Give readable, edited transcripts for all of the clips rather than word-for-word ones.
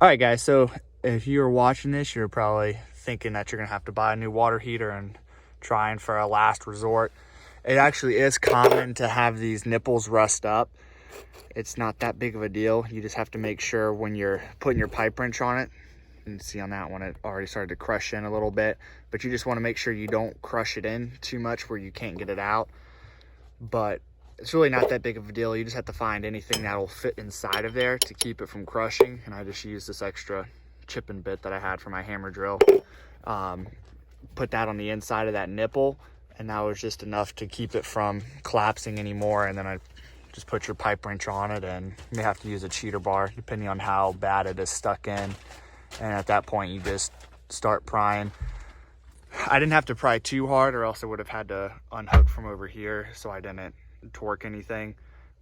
All right, guys, so if you're watching this, you're probably thinking that you're gonna have to buy a new water heater and trying for a last resort. It actually is common to have these nipples rust up. It's not that big of a deal. You just have to make sure when you're putting your pipe wrench on it, you can see on that one, it already started to crush in a little bit, but you just wanna make sure you don't crush it in too much where you can't get it out. But it's really not that big of a deal. You just have to find anything that'll fit inside of there to keep it from crushing. And I just used this extra chipping bit that I had for my hammer drill. Put that on the inside of that nipple, and that was just enough to keep it from collapsing anymore. And then I just put your pipe wrench on it, and you may have to use a cheater bar depending on how bad it is stuck in. And at that point, you just start prying. I didn't have to pry too hard, or else I would have had to unhook from over here, so I didn't torque anything.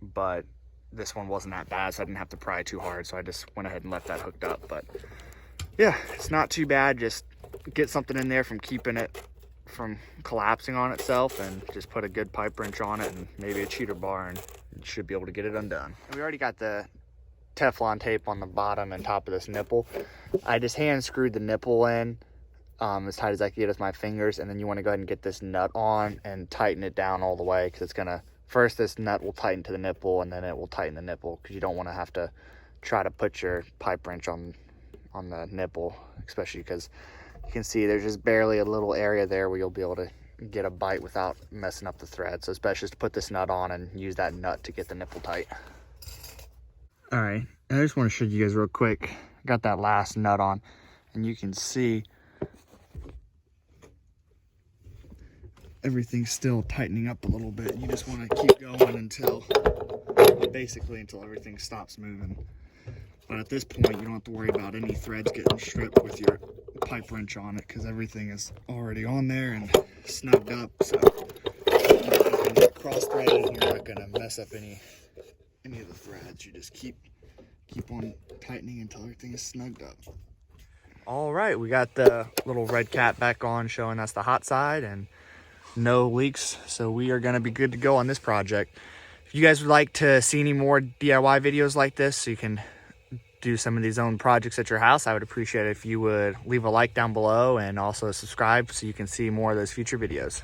But this one wasn't that bad, so I didn't have to pry too hard, so I just went ahead and left that hooked up. But yeah, it's not too bad. Just get something in there from keeping it from collapsing on itself, and just put a good pipe wrench on it and maybe a cheater bar, and you should be able to get it undone. And we already got the Teflon tape on the bottom and top of this nipple. I just hand screwed the nipple in as tight as I can get with my fingers, and then you want to go ahead and get this nut on and tighten it down all the way, because it's gonna, first this nut will tighten to the nipple, and then it will tighten the nipple, because you don't want to have to try to put your pipe wrench on the nipple, especially because you can see there's just barely a little area there where you'll be able to get a bite without messing up the thread. So it's best just to put this nut on and use that nut to get the nipple tight. All right, I just want to show you guys real quick. I got that last nut on, and you can see everything's still tightening up a little bit. You just want to keep going until everything stops moving. But at this point, you don't have to worry about any threads getting stripped with your pipe wrench on it, because everything is already on there and snugged up. So cross threading, you're not gonna mess up any of the threads. You just keep on tightening until everything is snugged up. All right, we got the little red cap back on, showing that's the hot side and no leaks. So we are gonna be good to go on this project. If you guys would like to see any more DIY videos like this, so you can do some of these own projects at your house, I would appreciate it if you would leave a like down below and also subscribe so you can see more of those future videos.